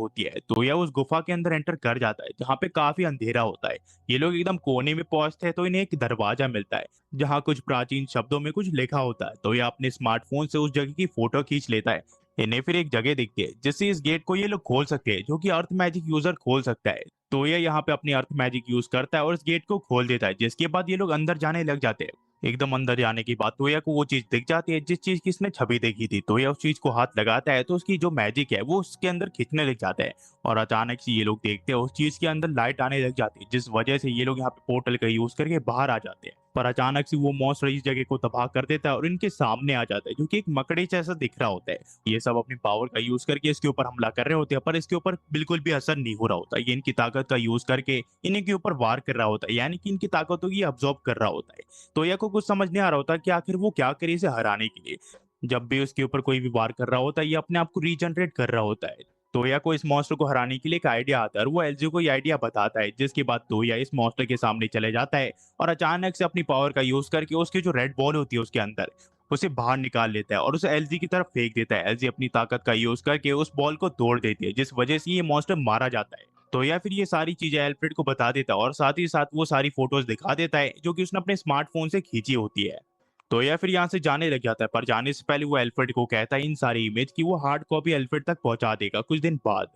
होती है। तो यह उस गुफा के अंदर एंटर कर जाता है जहाँ पे काफी अंधेरा होता है। ये लोग एकदम कोने में पहुंचते हैं तो इन्हें एक दरवाजा मिलता है जहाँ कुछ प्राचीन शब्दों में कुछ लिखा होता है। तो यह अपने स्मार्टफोन से उस जगह की फोटो खींच लेता है। इन्हें फिर एक जगह दिखती है जिससे इस गेट को ये लोग खोल सकते हैं, जो कि अर्थ मैजिक यूजर खोल सकता है। तो ये यहाँ पे अपनी अर्थ मैजिक यूज करता है और इस गेट को खोल देता है, जिसके बाद ये लोग अंदर जाने लग जाते हैं। एकदम अंदर जाने के बाद तोया को वो चीज दिख जाती है जिस चीज की इसने छवि देखी थी। तोया उस चीज को हाथ लगाता है तो उसकी जो मैजिक है वो उसके अंदर खींचने लग जाता है। और अचानक से ये लोग देखते हैं उस चीज के अंदर लाइट आने लग जाती है, जिस वजह से ये लोग यहाँ पे पोर्टल का यूज करके बाहर आ जाते हैं। पर अचानक से वो मॉन्स्टर इस जगह को तबाह कर देता है और इनके सामने आ जाता है, जो कि एक मकड़ी जैसा दिख रहा होता है। ये सब अपनी पावर का यूज करके इसके ऊपर हमला कर रहे होते हैं, पर इसके ऊपर बिल्कुल भी असर नहीं हो रहा होता। ये इनकी ताकत का यूज करके इन्हीं के ऊपर वार कर रहा होता है, यानी कि इनकी ताकतों की अब्जॉर्ब कर रहा होता है। तोया को कुछ समझ नहीं आ रहा होता कि आखिर वो क्या करे इसे हराने के लिए। जब भी उसके ऊपर कोई भी वार कर रहा होता है ये अपने आप को रीजनरेट कर रहा होता है। तोया को इस मॉन्स्टर को हराने के लिए एक आइडिया आता है और वो एलजी को ये आइडिया बताता है, जिसके बाद तोया इस मॉन्स्टर के सामने चले जाता है और अचानक से अपनी पावर का यूज करके उसकी जो रेड बॉल होती है उसके अंदर उसे बाहर निकाल लेता है और उसे एलजी की तरफ फेंक देता है। एलजी अपनी ताकत का यूज करके उस बॉल को तोड़ देती है, जिस वजह से ये मॉन्स्टर मारा जाता है। तो या फिर ये सारी चीजें एल्फ्रेड को बता देता है और साथ ही साथ वो सारी फोटोज दिखा देता है जो कि उसने अपने स्मार्टफोन से खींची होती है। तो या फिर यहाँ से जाने लग जाता है, पर जाने से पहले वो एल्फ्रेड को कहता है इन सारी इमेज की वो हार्ड कॉपी एल्फ्रेड तक पहुंचा देगा कुछ दिन बाद।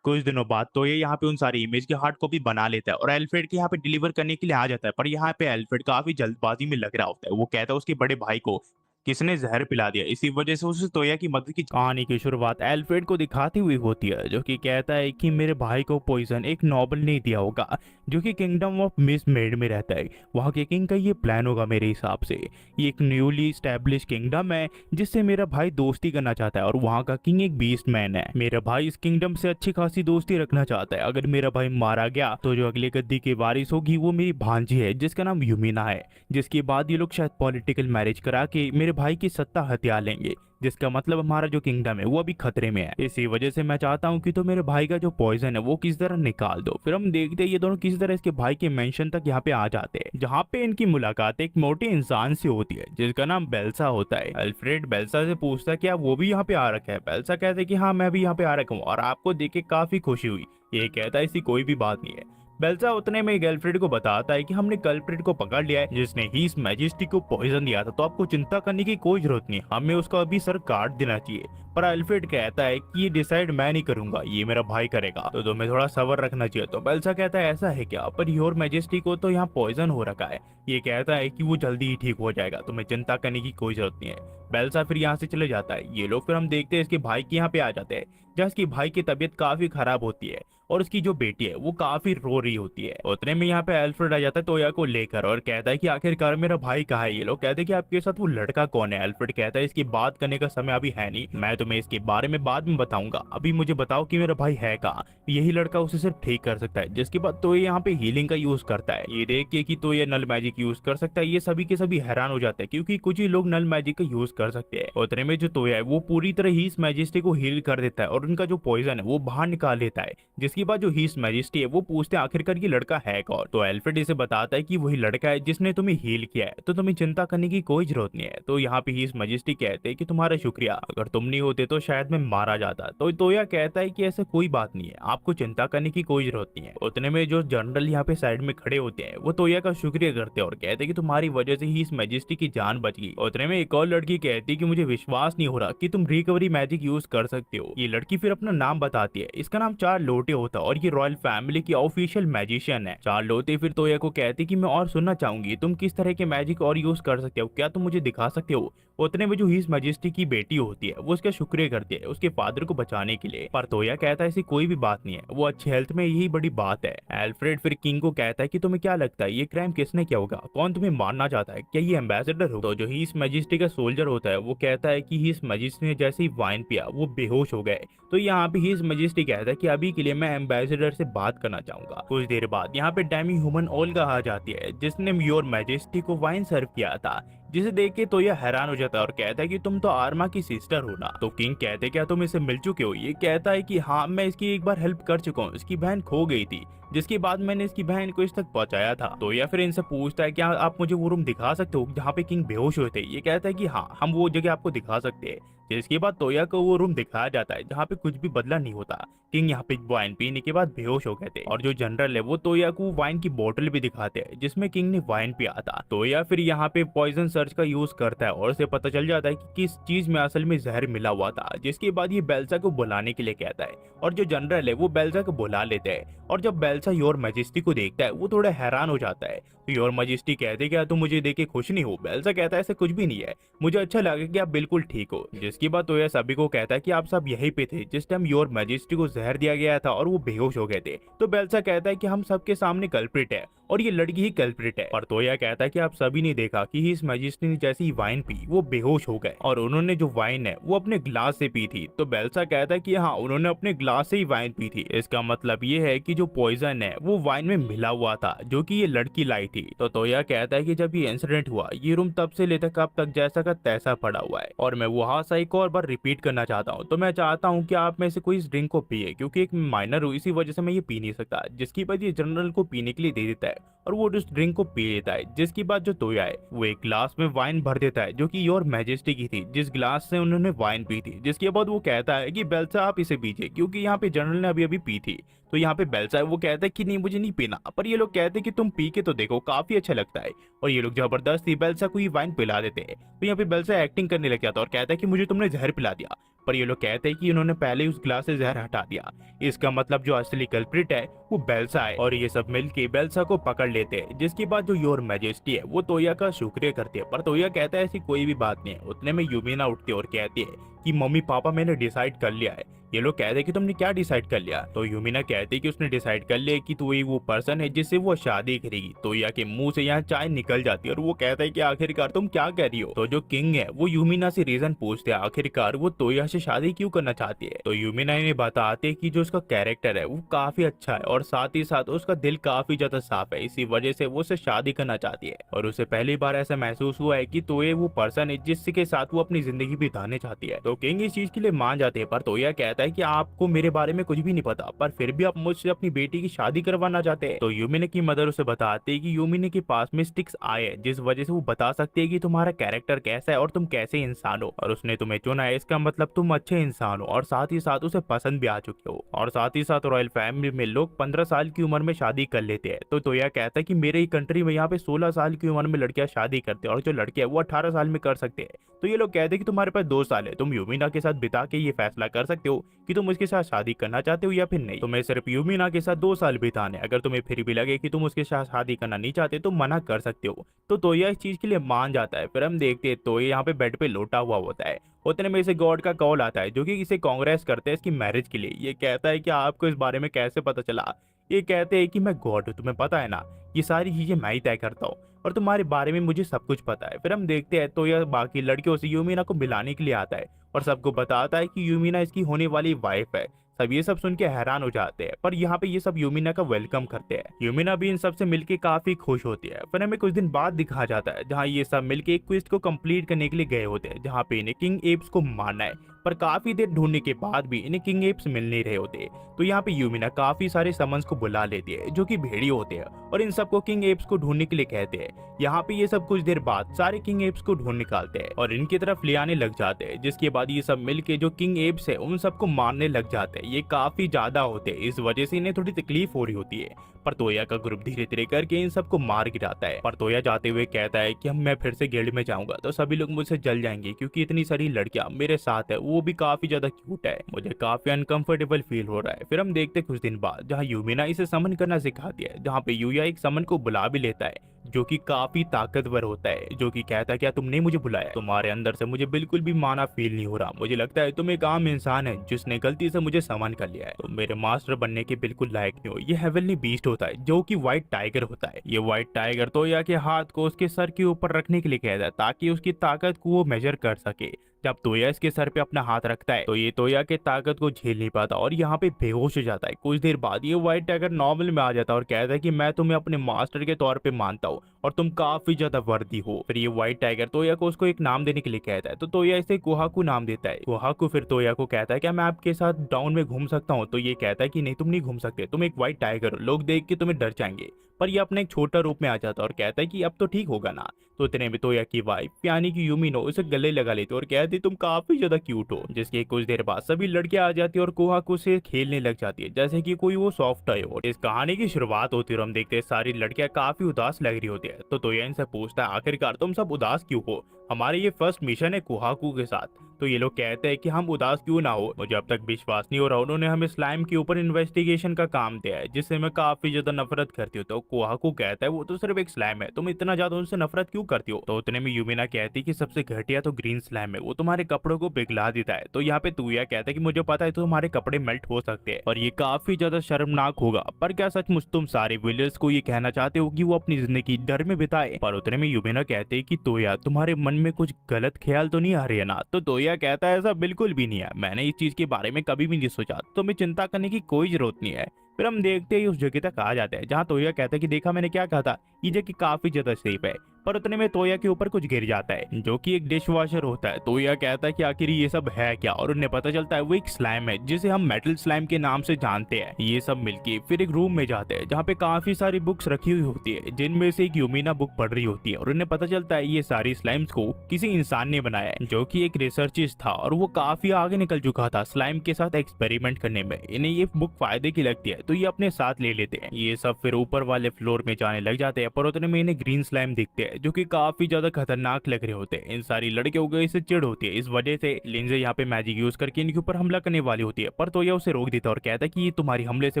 कुछ दिनों बाद तो ये यहाँ पे उन सारी इमेज की हार्ड कॉपी बना लेता है और एल्फ्रेड के यहाँ पे डिलीवर करने के लिए आ जाता है। पर यहाँ पे एल्फ्रेड काफी जल्दबाजी में लग रहा होता है। वो कहता है उसके बड़े भाई को किसने जहर पिला दिया, इसी वजह से उसे तोया की मदद की कहानी की शुरुआत एल्फ्रेड को दिखाती हुई होती है, जो कि कहता है कि मेरे भाई को पॉइजन एक नॉबल ने दिया होगा जो कि किंगडम ऑफ मिस मेड में रहता है। वहाँ के किंग का ये प्लान होगा मेरे हिसाब से। ये एक न्यूली स्टैब्लिश किंगडम है जिससे मेरा भाई दोस्ती करना चाहता है और वहाँ का किंग एक बीस्ट मैन है। मेरा भाई इस किंगडम से अच्छी खासी दोस्ती रखना चाहता है। अगर मेरा भाई मारा गया तो जो अगले गद्दी की वारिस होगी वो मेरी भांजी है जिसका नाम यूमिना है। जिसके बाद ये लोग शायद पॉलिटिकल मैरिज करा के मेरे भाई की सत्ता हथिया लेंगे, जिसका मतलब हमारा जो किंगडम है वो अभी खतरे में है। इसी वजह से मैं चाहता हूँ कि तो मेरे भाई का जो पॉइजन है वो किस तरह निकाल दो। फिर हम देखते हैं ये दोनों किस तरह इसके भाई के मेंशन तक यहाँ पे आ जाते हैं, जहाँ पे इनकी मुलाकात एक मोटे इंसान से होती है जिसका नाम बेल्सा होता है। अल्फ्रेड बेल्सा से पूछता है क्या वो भी यहाँ पे आ रखा है। बेल्सा कहते हैं कि हाँ मैं भी यहाँ पे आ रखा हूँ और आपको देख के काफी खुशी हुई। ये कहता है ऐसी कोई भी बात नहीं है। बेल्सा उतने में गर्लफ्रेंड को बताता है कि हमने कल्प्रिट को पकड़ लिया है जिसने हीस मैजेस्टी को पॉइजन दिया था, तो आपको चिंता करने की कोई जरूरत नहीं, हमें उसका अभी सर काट देना चाहिए। पर अल्फ्रेड कहता है कि ये डिसाइड मैं नहीं करूंगा, ये मेरा भाई करेगा, तो तुम्हें थोड़ा सब्र रखना चाहिए। तो बेल्सा कहता है ऐसा है क्या, पर योर मैजेस्टी को तो यहाँ पॉइजन हो रखा है। ये कहता है कि वो जल्दी ही ठीक हो जाएगा, तुम्हें चिंता करने की कोई जरूरत नहीं है। बेल्सा फिर यहाँ से चले जाता है। ये लोग फिर हम देखते हैं इसके भाई के यहाँ पे आ जाते हैं, जहाँ इसके भाई की तबीयत काफी खराब होती है और उसकी जो बेटी है वो काफी रो रही होती है। उतने में यहाँ पे एल्फ्रेड आ जाता है तोया को लेकर और कहता है कि आखिरकार मेरा भाई कहाँ है। ये लोग कहते हैं कि आपके साथ वो लड़का कौन है। एल्फ्रेड कहता है इसकी बात करने का समय अभी है नहीं, मैं तुम्हें इसके बारे में बाद में बताऊंगा, अभी मुझे बताओ कि मेरा भाई है कहाँ। यही लड़का उसे सिर्फ ठीक कर सकता है। जिसके बाद तो ये यहाँ पे हीलिंग का यूज करता है। ये देख के कि तो ये नल मैजिक यूज कर सकता है, ये सभी के सभी हैरान हो जाते हैं क्योंकि कुछ ही लोग नल मैजिक का यूज कर सकते हैं। उतने में जो तोया है वो पूरी तरह ही इस मैजिस्ट्री को हील कर देता है और उनका जो पॉइजन है वो बाहर निकाल लेता है। जिसके बाद जो हीस मैजिस्ट्री है वो पूछते हैं आखिरकार ये लड़का है कौन। तो एल्फ्रेड इसे बताता है कि वही लड़का है जिसने तुम्हें हील किया है, तो तुम्हें चिंता करने की कोई जरूरत नहीं है। तो यहाँ पे हीस मैजिस्ट्री कहते हैं कि तुम्हारा शुक्रिया, अगर तुम नहीं होते तो शायद मैं मारा जाता। तो तोया कहता है कि ऐसा कोई बात नहीं है, आपको चिंता करने की कोई जरूरत नहीं है। उतने में जो जनरल यहाँ पे साइड में खड़े होते हैं वो तोया का शुक्रिया करते हैं और कहते हैं कि तुम्हारी वजह से ही इस मैजिस्ट्री की जान बच गई। उतने में एक और लड़की कहती है कि मुझे विश्वास नहीं हो रहा कि तुम रिकवरी मैजिक यूज कर सकते हो। ये लड़की फिर अपना नाम बताती है, इसका नाम चार लोटे होता है और ये रॉयल फैमिली की ऑफिशियल मैजिशियन है। चार लोटे फिर तोया को कहती कि मैं और सुनना चाहूंगी, तुम किस तरह के मैजिक और यूज कर सकते हो, क्या तुम मुझे दिखा सकते हो। उतने में जो हिज मैजेस्टी की बेटी होती है वो उसका शुक्रिया करती है उसके फादर को बचाने के लिए। पर तोया कहता है ऐसी कोई भी बात नहीं है, वो अच्छी हेल्थ में यही बड़ी बात है। एल्फ्रेड फिर किंग को कहता है कि तुम्हें क्या लगता है ये क्राइम किसने किया होगा, कौन तुम्हें मारना चाहता है, क्या ये एम्बेसडर हो। तो जो हिज मैजेस्टी का सोल्जर होता है वो कहता है कि हिज मैजेस्टी ने जैसे ही वाइन पिया वो बेहोश हो गए। तो यहाँ पे हिज मैजेस्टी कहता है कि अभी के लिए मैं एम्बेसडर से बात करना चाहूंगा। कुछ देर बाद यहाँ पे डेमी ह्यूमन ओल्गा आ जाती है जिसने योर मैजेस्टी को वाइन सर्व किया था, जिसे देख के तो यह हैरान हो जाता है और कहता है कि तुम तो आर्मा की सिस्टर हो ना। तो किंग कहते क्या तुम इसे मिल चुके हो। ये कहता है कि हाँ मैं इसकी एक बार हेल्प कर चुका हूँ, इसकी बहन खो गई थी जिसके बाद मैंने इसकी बहन को इस तक पहुंचाया था। तो या फिर इनसे पूछता है क्या आप मुझे वो रूम दिखा सकते हो जहाँ पे किंग बेहोश हुए थे। ये कहता है कि हाँ हम वो जगह आपको दिखा सकते हैं। जिसके बाद तोया को वो रूम दिखाया जाता है जहाँ पे कुछ भी बदला नहीं होता। किंग यहाँ पे वाइन पीने के बाद बेहोश हो गए थे और जो जनरल है वो तोया को वाइन की बोतल भी दिखाते हैं जिसमें किंग ने वाइन पिया था। तोया फिर यहाँ पे पॉइजन सर्च का यूज करता है और उसे पता चल जाता है कि किस चीज में असल में जहर मिला हुआ था, जिसके बाद ये बेल्सा को बुलाने के लिए कहता है और जो जनरल है वो बेल्सा को बुला लेते हैं। और जब बेल्सा योर मैजेस्टी को देखता है वो थोड़ा हैरान हो जाता है। तो योर मैजेस्टी कहते क्या तुम मुझे देख के खुश नहीं हो? बेल्सा कहता है ऐसा कुछ भी नहीं है, मुझे अच्छा लगा कि आप बिल्कुल ठीक हो। जिसके बाद तोया सभी को कहता है कि आप सब यहीं पे थे जिस टाइम योर मैजेस्टी को जहर दिया गया था और वो बेहोश हो गए थे। तो बेल्सा कहता है कि हम सबके सामने कल्प्रिट है और ये लड़की ही कल्प्रिट है। और तोया कहता है कि आप सभी ने देखा कि इस मैजिस्ट्री ने जैसी वाइन पी वो बेहोश हो गए और उन्होंने जो वाइन है वो अपने ग्लास से पी थी। तो बेल्सा कहता है कि हाँ उन्होंने अपने ग्लास से ही वाइन पी थी, इसका मतलब ये है कि जो पॉइजन है वो वाइन में मिला हुआ था जो कि ये लड़की लाई थी। तो तोया कहता है कि जब ये इंसिडेंट हुआ ये रूम तब से लेकर कब तक जैसा का तैसा पड़ा हुआ है और मैं वो हादसा एक और बार रिपीट करना चाहता हूँ। तो मैं चाहता हूँ कि आप में से कोई इस ड्रिंक को पिए क्योंकि एक माइनर हूँ इसी वजह से मैं ये पी नहीं सकता। जिसकी बाद ये जनरल को पीने के लिए दे देता है और वो उस ड्रिंक को पी लेता है। जिसके बाद जो तोया है वो एक ग्लास में वाइन भर देता है जो कि योर मैजेस्टी की थी जिस ग्लास से उन्होंने वाइन पी थी। जिसके बाद वो कहता है कि बेल्सा आप इसे पीजिए क्योंकि यहाँ पे जनरल ने अभी अभी पी थी। तो यहाँ पे बेल्सा है वो कहता है कि नहीं मुझे नहीं पीना, पर ये लोग कहते हैं कि तुम पी के तो देखो काफी अच्छा लगता है और ये लोग जबरदस्ती बेल्सा को ही वाइन पिला देते हैं। तो यहाँ पे बेल्सा एक्टिंग करने लग जाता है और कहता है कि मुझे तुमने जहर पिला दिया, पर ये लोग कहते हैं कि उन्होंने पहले ही उस ग्लास से जहर हटा दिया। इसका मतलब जो असली कल्प्रिट है वो बेल्सा है और ये सब मिलके बेल्सा को पकड़ लेते हैं। जिसके बाद जो योर मैजेस्टी है वो तोया का शुक्रिया करती है, पर तोया कहता है ऐसी कोई भी बात नहीं है। उतने में यूमिना उठती है और कहती है कि मम्मी पापा मैंने डिसाइड कर लिया है। ये लोग कहते हैं कि तुमने क्या डिसाइड कर लिया? तो यूमिना कहती है कि उसने डिसाइड कर लिया कि तू ही वो पर्सन है जिससे वो शादी करेगी। तोया के मुंह से यहाँ चाय निकल जाती है और वो कहता है कि आखिरकार तुम क्या कह रही हो? तो जो किंग है वो यूमिना से रीजन पूछते हैं आखिरकार वो तोया से शादी क्यों करना चाहती है। तो यूमिना इन्हें बताते हैं कि जो उसका कैरेक्टर है वो काफी अच्छा है और साथ ही साथ उसका दिल काफी ज्यादा साफ है, इसी वजह से वो उससे शादी करना चाहती है। और उसे पहली बार ऐसा महसूस हुआ है कि तोया वो पर्सन है जिसके साथ वो अपनी जिंदगी बिताने चाहती है। तो किंग इस चीज के लिए मान जाते हैं, पर तोया कहता है कि आपको मेरे बारे में कुछ भी नहीं पता, पर फिर भी आप मुझसे अपनी बेटी की शादी करवाना चाहते हैं। तो यूमिना की मदर उसे बताते हैं कि यूमिना के पास में स्टिक्स आए हैं जिस वजह से वो बता सकते हैं कि तुम्हारा कैरेक्टर कैसा है और तुम कैसे इंसान हो और उसने तुम्हें चुना है, इसका मतलब तुम अच्छे इंसान हो और साथ ही साथ उसे पसंद भी आ चुके हो। और साथ ही साथ रॉयल फैमिली में लोग 15 साल की उम्र में शादी कर लेते हैं। तो तोया कहता है कि मेरे ही कंट्री में यहाँ पे 16 साल की उम्र में लड़कियां शादी करते हैं और जो लड़के हैं वो 18 साल में कर सकते हैं। तो ये लोग कहते हैं कि तुम्हारे पास 2 साल है, तुम यूमिना के साथ बिता के ये फैसला कर सकते हो कि तुम उसके साथ शादी करना चाहते हो या फिर नहीं। तुम्हें सिर्फ यूमिना के साथ 2 साल बिताने, अगर तुम्हें फिर भी लगे कि तुम उसके साथ शादी करना नहीं चाहते तो मना कर सकते हो। तो तोया इस चीज के लिए मान जाता है। फिर हम देखते हैं तोया यहाँ पे बेड पे लोटा हुआ होता है। उतने में इसे गॉड का कॉल आता है जो कि इसे कांग्रेस करते हैं इसकी मैरिज के लिए। ये कहता है कि आपको इस बारे में कैसे पता चला? ये कहते हैं कि मैं गॉड हूँ, तुम्हें पता है ना, ये सारी चीजें मैं ही तय करता हूँ और तुम्हारे बारे में मुझे सब कुछ पता है। फिर हम देखते हैं तो यह बाकी लड़कियों से यूमिना को मिलाने के लिए आता है और सबको बताता है कि यूमिना इसकी होने वाली वाइफ है। सब ये सब सुन के हैरान हो जाते हैं, पर यहाँ पे ये सब यूमिना का वेलकम करते हैं। यूमिना भी इन सब से मिलके काफी खुश होती है। फिर हमें कुछ दिन बाद दिखा जाता है जहाँ ये सब मिलके एक क्विस्ट को कंप्लीट करने के लिए गए होते हैं जहाँ पे इन्हें किंग एप्स को मारना है, पर काफी देर ढूंढने के बाद भी इन्हें किंग एप्स मिल नहीं रहे होते। तो यहाँ पे यूमिना काफी सारे समन्स को बुला लेती है जो कि भेड़िए होते हैं और इन सबको किंग एप्स को ढूंढने के लिए कहते हैं। यहाँ पे ये सब कुछ देर बाद सारे किंग एप्स को ढूंढ निकालते हैं और इनकी तरफ ले आने लग जाते हैं। जिसके बाद ये सब मिलके जो किंग एप्स है उन सबको मारने लग जाते हैं। ये काफी ज्यादा होते हैं, इस वजह से इन्हें थोड़ी तकलीफ हो रही होती है, पर तोया का ग्रुप धीरे धीरे करके इन सबको मार गिराता है। पर तोया जाते हुए कहता है कि मैं फिर से गिल्ड में जाऊंगा तो सभी लोग मुझसे जल जाएंगे क्योंकि इतनी सारी लड़कियां मेरे साथ है, वो भी काफी ज्यादा क्यूट है, मुझे काफी अनकंफर्टेबल फील हो रहा है। फिर हम देखते कुछ दिन बाद जहाँ यूमिना इसे समन करना सिखाती है, जहाँ पे यूया एक समन को बुला भी लेता है जो कि काफी ताकतवर होता है, जो कि कहता है क्या तुमने मुझे बुलाया? तुम्हारे अंदर से मुझे बिल्कुल भी माना फील नहीं हो रहा, मुझे लगता है तुम एक आम इंसान है जिसने गलती से मुझे समन कर लिया है, तुम मेरे मास्टर बनने के बिल्कुल लायक नहीं हो। ये हेवनली बीस्ट होता है जो कि व्हाइट टाइगर होता है। ये व्हाइट टाइगर तोया के हाथ को उसके सर के ऊपर रखने के लिए कहता है ताकि उसकी ताकत को वो मेजर कर सके। जब तोया इसके सर पे अपना हाथ रखता है तो ये तोया के ताकत को झेल नहीं पाता और यहाँ पे बेहोश हो जाता है। कुछ देर बाद ये व्हाइट टाइगर नॉर्मल में आ जाता है और कहता है कि मैं तुम्हें अपने मास्टर के तौर पे मानता हूँ और तुम काफी ज्यादा वर्दी हो। फिर ये व्हाइट टाइगर तोया को उसको एक नाम देने के लिए कहता है, तो तोया इसे कोहाकू नाम देता है। कोहाकू फिर तोया को कहता है क्या मैं आपके साथ टाउन में घूम सकता हूँ, तो ये कहता है कि नहीं तुम नहीं घूम सकते, तुम एक व्हाइट टाइगर हो, लोग देख के तुम्हें डर जाएंगे। पर ये अपने एक छोटा रूप में आ जाता है और कहता है कि अब तो ठीक होगा ना। तो इतने में तोया की वाइफ यानी कि यूमिनो उसे गले लगा लेती है और कहती तुम काफी ज्यादा क्यूट हो। जिसके कुछ देर बाद सभी लड़कियां आ जाती है और कोहाकू से खेलने लग जाती है जैसे कि कोई वो सॉफ्ट टॉय हो। इस कहानी की शुरुआत होती है और हम देखते हैं सारी लड़कियां काफी उदास लग रही होती है। तो तोया इनसे पूछता है आखिरकार तुम सब उदास क्यों हो, हमारे ये फर्स्ट मिशन है कोहाकू के साथ। तो ये लोग कहते हैं कि हम उदास क्यों ना हो, मुझे अब तक विश्वास नहीं हो रहा उन्होंने हमें स्लाइम के ऊपर इन्वेस्टिगेशन का काम दिया है जिससे मैं काफी ज्यादा नफरत करती हूँ। तो कोहाकू कहता है वो तो सिर्फ एक स्लाइम है, तुम इतना ज्यादा उनसे नफरत क्यों करती हो। तो उतने में यूमिना कहती है कि सबसे घटिया तो ग्रीन स्लाइम है, वो तुम्हारे कपड़ों को पिघला देता है। तो यहाँ पे तूया कहता है कि मुझे पता है तो तुम्हारे कपड़े मेल्ट हो सकते हैं और ये काफी ज्यादा शर्मनाक होगा, पर क्या सचमुच तुम सारे विलियर्स को ये कहना चाहते हो कि वो अपनी जिंदगी डर में बिताए। पर उतने में यूमिना कहते हैं कि तोया तुम्हारे मन में कुछ गलत ख्याल तो नहीं आ रही है ना। तो तोया कहता है ऐसा बिल्कुल भी नहीं है, मैंने इस चीज के बारे में कभी भी नहीं सोचा, तुम्हें चिंता करने की कोई जरूरत नहीं है। फिर हम देखते ही उस जगह तक आ जाते हैं जहाँ तोया कहता है कि देखा मैंने क्या कहा था, ये जगह काफी ज्यादा सेफ है। पर उतने में तोया के ऊपर कुछ गिर जाता है जो कि एक डिश वॉशर होता है। तोया कहता है कि आखिर ये सब है क्या, और उन्हें पता चलता है वो एक स्लाइम है जिसे हम मेटल स्लाइम के नाम से जानते हैं। ये सब मिलके फिर एक रूम में जाते हैं जहाँ पे काफी सारी बुक्स रखी हुई होती है जिनमें से एक यूमिना बुक पढ़ रही होती है और उन्हें पता चलता है ये सारी स्लाइम्स को किसी इंसान ने बनाया है जो कि एक रिसर्चिस्ट था और वो काफी आगे निकल चुका था स्लाइम के साथ एक्सपेरिमेंट करने में। इन्हें ये बुक फायदे की लगती है तो ये अपने साथ ले लेते हैं। ये सब फिर ऊपर वाले फ्लोर में जाने लग जाते हैं पर उतने में इन्हें ग्रीन स्लाइम दिखते हैं जो कि काफी ज्यादा खतरनाक लग रहे होते हैं। इन सारी लड़कियों को इससे चिढ़ होती है, इस वजह से लिंजे यहाँ पे मैजिक यूज करके इनके ऊपर हमला करने वाली होती है। पर तो यह उसे रोक देता है और कहता है कि ये तुम्हारी हमले से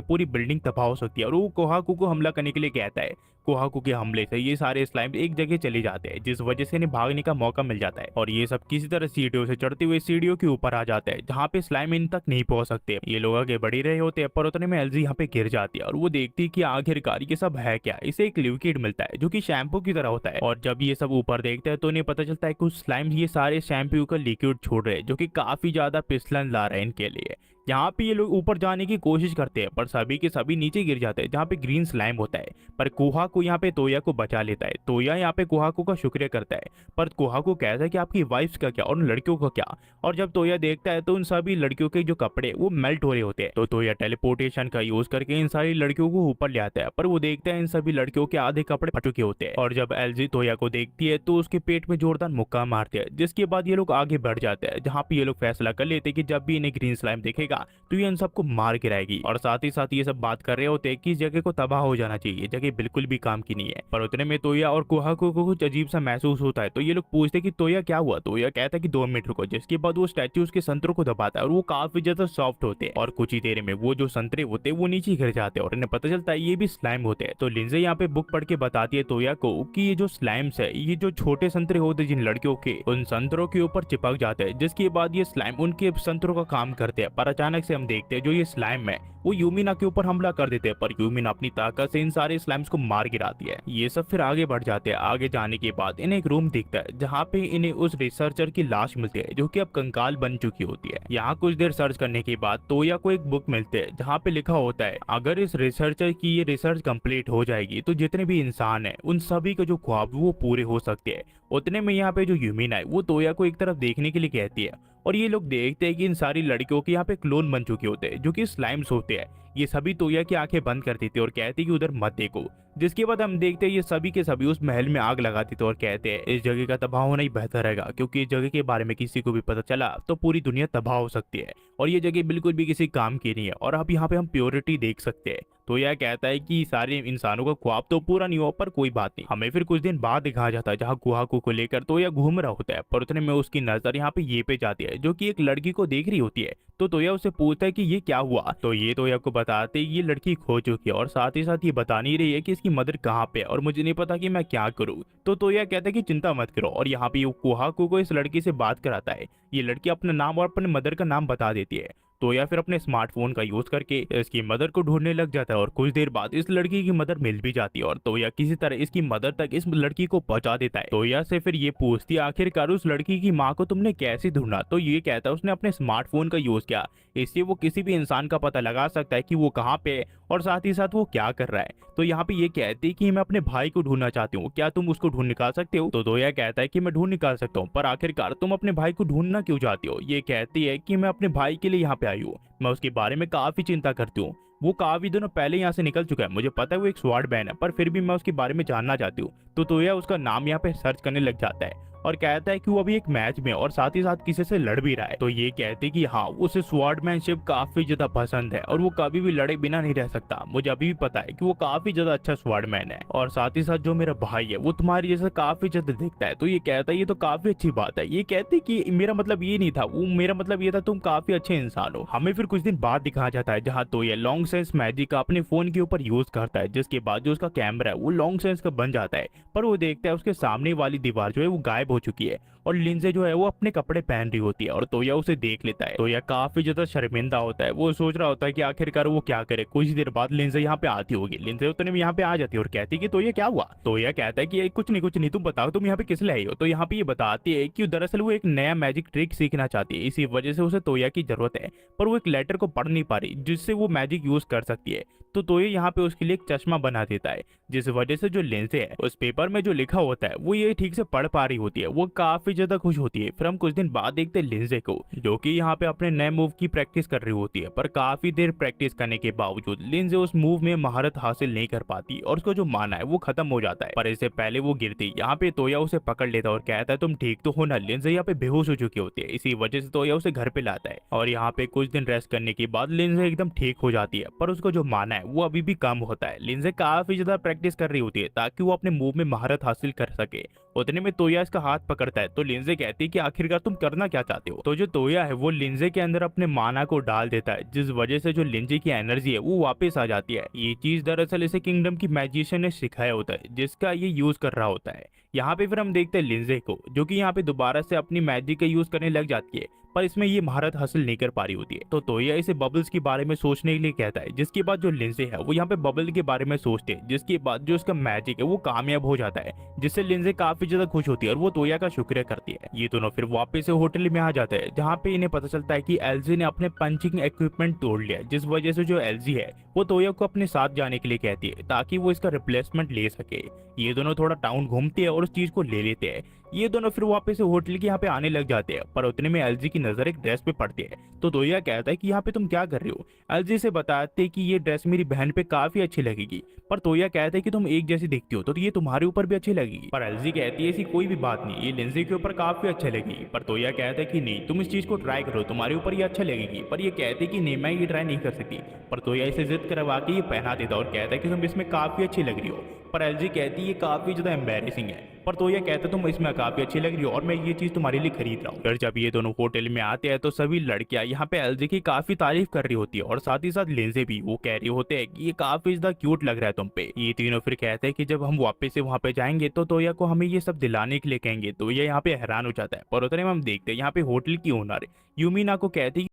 पूरी बिल्डिंग तबाह हो सकती है और वो कोहाकू को हमला करने के लिए कहता है। कोहाकू के हमले से ये सारे स्लाइम एक जगह चले जाते हैं जिस वजह से इन्हें भागने का मौका मिल जाता है और ये सब किसी तरह सीढ़ियों से चढ़ते हुए सीढ़ियों के ऊपर आ जाते हैं जहाँ पे स्लाइम इन तक नहीं पहुंच सकते। ये लोग आगे बढ़ ही रहे होते हैं पर उतने में एल्जी यहाँ पे गिर जाती है और वो देखती है कि आखिरकार ये सब है क्या। इसे एक लिक्विड मिलता है जो कि शैम्पू की तरह होता है और जब ये सब ऊपर देखते हैं तो इन्हें पता चलता है कुछ स्लाइम ये सारे शैम्पू का लिक्विड छोड़ रहे हैं जो कि काफी ज्यादा फिसलन ला रहे हैं इनके लिए। यहाँ पे ये लोग ऊपर जाने की कोशिश करते हैं पर सभी के सभी नीचे गिर जाते हैं जहाँ पे ग्रीन स्लाइम होता है। पर कोहाकू यहाँ पे तोया को बचा लेता है। तोया यहाँ पे कोहाकू का शुक्रिया करता है पर कोहाकू कहता है कि आपकी वाइफ्स का क्या और उन लड़कियों का क्या। और जब तोया देखता है तो उन सभी लड़कियों के जो कपड़े वो मेल्ट हो रहे होते हैं। तो तोया टेलीपोर्टेशन का यूज करके इन सारी लड़कियों को ऊपर ले आता है पर वो देखता है इन सभी लड़कियों के आधे कपड़े फट चुके होते हैं। और जब एलजी तोया को देखती है तो उसके पेट में जोरदार मुक्का मारते हैं जिसके बाद ये लोग आगे बढ़ जाते हैं जहाँ पे ये लोग फैसला कर लेते हैं कि जब भी इन्हें ग्रीन स्लाइम दिखेगा तो ये इन सबको मार गिराएगी। और साथ ही साथ ये सब बात कर रहे होते हैं कि इस जगह को तबाह हो जाना चाहिए, जगह बिल्कुल भी काम की नहीं है। पर उतने में तोया और कोहाकू को कुछ अजीब सा महसूस होता है तो ये लोग पूछते हैं कि तोया क्या हुआ। तोया कहता है कि 2 मिनट रुको, जिसके बाद वो स्टैच्यूज के संतरों को दबाता है और वो काफी ज्यादा सॉफ्ट होते हैं और कुछ ही देर में वो जो संतरे होते हैं वो नीचे गिर जाते हैं और इन्हें पता चलता है ये भी स्लाइम होते हैं। तो लिंजे यहाँ पे बुक पढ़ के बताती है तोया को कि ये जो स्लाइम्स है ये जो छोटे संतरे होते हैं जिन लड़कियों के, उन संतरों के ऊपर चिपक जाते हैं जिसके बाद ये स्लाइम उनके संतरों का काम करते हैं। पर अचानक से हम देखते हैं जो ये स्लाइम है वो यूमिना के ऊपर हमला कर देते हैं पर यूमिना अपनी ताकत से इन सारे स्लाइम्स को मार गिराती है। ये सब फिर आगे बढ़ जाते हैं। आगे जाने के बाद इन्हें एक रूम दिखता है जहाँ पे इन्हें उस रिसर्चर की लाश मिलती है जो कि अब कंकाल बन चुकी होती है। यहाँ कुछ देर सर्च करने के बाद तोया को एक बुक मिलती है जहाँ पे लिखा होता है अगर इस रिसर्चर की ये रिसर्च कंप्लीट हो जाएगी तो जितने भी इंसान है उन सभी के जो ख्वाब वो पूरे हो सकते हैं। उतने में यहाँ पे जो यूमिना है वो तोया को एक तरफ देखने के लिए कहती है और ये लोग देखते हैं कि इन सारी लड़कियों के यहाँ पे क्लोन बन चुके होते हैं जो कि स्लाइम्स होते हैं। ये सभी तोया की आंखें बंद कर देते और कहते कि उधर मत देखो। जिसके बाद हम देखते हैं ये सभी के सभी उस महल में आग लगा देते और कहते हैं इस जगह का तबाह होना ही बेहतर रहेगा क्योंकि इस जगह के बारे में किसी को भी पता चला तो पूरी दुनिया तबाह हो सकती है और ये जगह बिल्कुल भी किसी काम की नहीं है। और अब यहाँ पे हम प्योरिटी देख सकते हैं। तो यह कहता है कि सारे इंसानों का ख्वाब तो पूरा नहीं हुआ पर कोई बात नहीं। हमें फिर कुछ दिन बाद दिखाया जाता है जहाँ कोहाकू को लेकर तोया घूम रहा होता है पर उतने में उसकी नजर यहाँ पे ये पे जाती है जो कि एक लड़की को देख रही होती है। तो तोया उसे पूछता है कि ये क्या हुआ। तो ये तोया को बताते ये लड़की खो चुकी है और साथ ही साथ ये बता नहीं रही है कि इसकी मदर कहाँ पे है और मुझे नहीं पता कि मैं क्या करूँ। तो तोया कहता है कि चिंता मत करो और यहाँ पे कोहाकू को इस लड़की से बात कराता है। ये लड़की अपना नाम और अपने मदर का नाम बता देती है। तो या फिर अपने स्मार्टफोन का यूज करके इसकी मदर को ढूंढने लग जाता है और कुछ देर बाद इस लड़की की मदर मिल भी जाती है और तोया किसी तरह इसकी मदर तक इस लड़की को पहुंचा देता है। तोया से फिर ये पूछती है आखिरकार उस लड़की की माँ को तुमने कैसे ढूंढा। तो ये कहता है उसने अपने स्मार्टफोन का यूज किया, इससे वो किसी भी इंसान का पता लगा सकता है कि वो कहाँ पे है और साथ ही साथ वो क्या कर रहा है। तो यहाँ पे ये कहती है कि मैं अपने भाई को ढूंढना चाहती हूँ, क्या तुम उसको ढूंढ निकाल सकते हो। तो तोया कहता है कि मैं ढूंढ निकाल सकता हूँ, पर आखिरकार तुम अपने भाई को ढूंढना क्यों चाहती हो। ये कहती है कि मैं अपने भाई के लिए यहाँ पे आई हूँ, मैं उसके बारे में काफी चिंता करती हूँ। वो काफी दिनों पहले यहाँ से निकल चुका है, मुझे पता है वो एक स्वॉर्ड मैन है, पर फिर भी मैं उसके बारे में जानना चाहती हूँ। तो तोया उसका नाम यहाँ पे सर्च करने लग जाता है और कहता है कि वो अभी एक मैच में और साथ ही साथ किसी से लड़ भी रहा है। तो ये कहते कि हाँ, उसे स्वॉर्डमैनशिप काफी ज्यादा पसंद है और वो कभी भी लड़े बिना नहीं रह सकता। मुझे अभी भी पता है कि वो काफी ज्यादा अच्छा स्वॉर्डमैन है और साथ ही साथ जो मेरा भाई है वो तुम्हारी जैसा काफी ज्यादा दिखता है। तो ये कहता है ये तो काफी अच्छी बात है। ये कहते कि मेरा मतलब ये नहीं था, वो मेरा मतलब ये था तुम काफी अच्छे इंसान हो। हमें फिर कुछ दिन बाद दिखाया जाता है जहाँ तो ये लॉन्ग सेंस मैजिक का अपने फोन के ऊपर यूज करता है, जिसके बाद जो उसका कैमरा है वो लॉन्ग सेंस का बन जाता है। पर वो देखता है उसके सामने वाली दीवार जो है वो गायब हो चुकी है और लिंजे जो है वो अपने कपड़े पहन रही होती है और तोया उसे देख लेता है। तोया काफी ज्यादा शर्मिंदा होता है, वो सोच रहा होता है कि आखिरकार वो क्या करे। कुछ देर बाद लिंजे यहाँ पे आती होगी, लिंजे उतने में यहाँ पे आ जाती है और कहती है कि तोया क्या हुआ। तोया कहता है कि कुछ नहीं तुम बताओ तुम यहाँ पे किस लिए आई हो। तो यहाँ पे ये बताती है कि दरअसल वो एक नया मैजिक ट्रिक सीखना चाहती है, इसी वजह से उसे तोया की जरूरत है, पर वो एक लेटर को पढ़ नहीं पा रही जिससे वो मैजिक यूज कर सकती है। तो तोया यहाँ पे उसके लिए एक चश्मा बना देता है, जिस वजह से जो लिंजे है उस पेपर में जो लिखा होता है वो ये ठीक से पढ़ पा रही होती है। वो काफी ज्यादा खुश होती है। फिर हम कुछ दिन बाद देखते हैं लिंजे को, जो कि यहाँ पे अपने नए मूव की प्रैक्टिस कर रही होती है, पर काफी देर प्रैक्टिस करने के बावजूद लिंजे उस मूव में महारत हासिल नहीं कर पाती और उसको जो माना है वो खत्म हो जाता है। पर इससे पहले वो गिरती, यहाँ पे तोया उसे पकड़ लेता और कहता है तुम ठीक तो हो ना। लिंजे यहाँ पे बेहोश हो चुकी होती है, इसी वजह से तोया उसे घर पे लाता है और यहाँ पे कुछ दिन रेस्ट करने के बाद लिंजे एकदम ठीक हो जाती है, पर उसको जो माना है वो अभी भी कम होता है। लिंजे काफी ज्यादा प्रैक्टिस कर रही होती है ताकि वो अपने मूव में महारत हासिल कर सके। उतने में तोया इसका हाथ पकड़ता है, तो लिंजे कहती है कि आखिरकार तुम करना क्या चाहते हो। तो जो तोया है वो लिंजे के अंदर अपने माना को डाल देता है, जिस वजह से जो लिंजे की एनर्जी है वो वापस आ जाती है। ये चीज दरअसल इसे किंगडम की मैजिशियन ने सिखाया होता है, जिसका ये यूज कर रहा होता है। यहाँ पे फिर हम देखते हैं लिंजे को, जो कि यहाँ पे दोबारा से अपनी मैजिक का यूज करने लग जाती है, पर इसमें ये महारत हासिल नहीं कर पा रही होती है। तो तोया इसे बबल्स के बारे में सोचने के लिए कहता है, जिसके बाद जो लिंजे है वो यहाँ पे बबल के बारे में सोचते हैं, जिसके बाद जो उसका मैजिक है वो कामयाब हो जाता है, जिससे लिंजे काफी ज्यादा खुश होती है और वो तोया का शुक्रिया करती है। ये दोनों फिर वापस से होटल में आ जाते हैं, जहाँ पे इन्हें पता चलता है कि एलजी ने अपने पंचिंग इक्विपमेंट तोड़ लिया, जिस वजह से जो एलजी है वो तोया को अपने साथ जाने के लिए कहती है ताकि वो इसका रिप्लेसमेंट ले सके। ये दोनों थोड़ा टाउन घूमते हैं और उस चीज को ले लेते हैं। ये दोनों फिर वापस से होटल के यहाँ पे आने लग जाते हैं, पर उतने में एलजी की नजर एक ड्रेस पे पड़ती है। तो तोया कहता है कि यहाँ पे तुम क्या कर रहे हो। एलजी से बताते कि ये ड्रेस मेरी बहन पे काफी अच्छी लगेगी, पर तोया कहता है कि तुम एक जैसी दिखती हो तो ये तुम्हारे ऊपर भी अच्छी लगेगी। पर एलजी कहती है ऐसी कोई भी बात नहीं, ये लिंजे के ऊपर काफी अच्छी लगेगी। पर तोया कहता है कि नहीं, तुम इस चीज को ट्राई करो, तुम्हारे ऊपर ये अच्छा लगेगी। पर ये कहते कि नहीं, मैं ये ट्राई नहीं कर सकती। पर तोया इसे जिद करवा के ये पहना देता और कहता है कि तुम इसमें काफी अच्छी लग रही हो। पर एलजी कहती है ये काफी ज्यादा एम्बैरेसिंग है। पर तोया कहता तुम इसमें काफी अच्छी लग रही हो और मैं ये चीज तुम्हारे लिए खरीद रहा हूँ। फिर जब ये दोनों होटल में आते हैं तो सभी लड़कियां यहाँ पे एलजी की काफी तारीफ कर रही होती है और साथ ही साथ लिंजे भी। वो कह रही होते हैं कि ये काफी ज्यादा क्यूट लग रहा है तुम पे। ये तीनों फिर कहते हैं कि जब हम वापस से वहाँ पे जाएंगे तो तोया को हमें ये सब दिलाने के लिए कहेंगे। तो ये यहाँ पे हैरान हो जाता है, पर उतने में हम देखते हैं यहाँ पे होटल की ओनर यूमिना को कहती है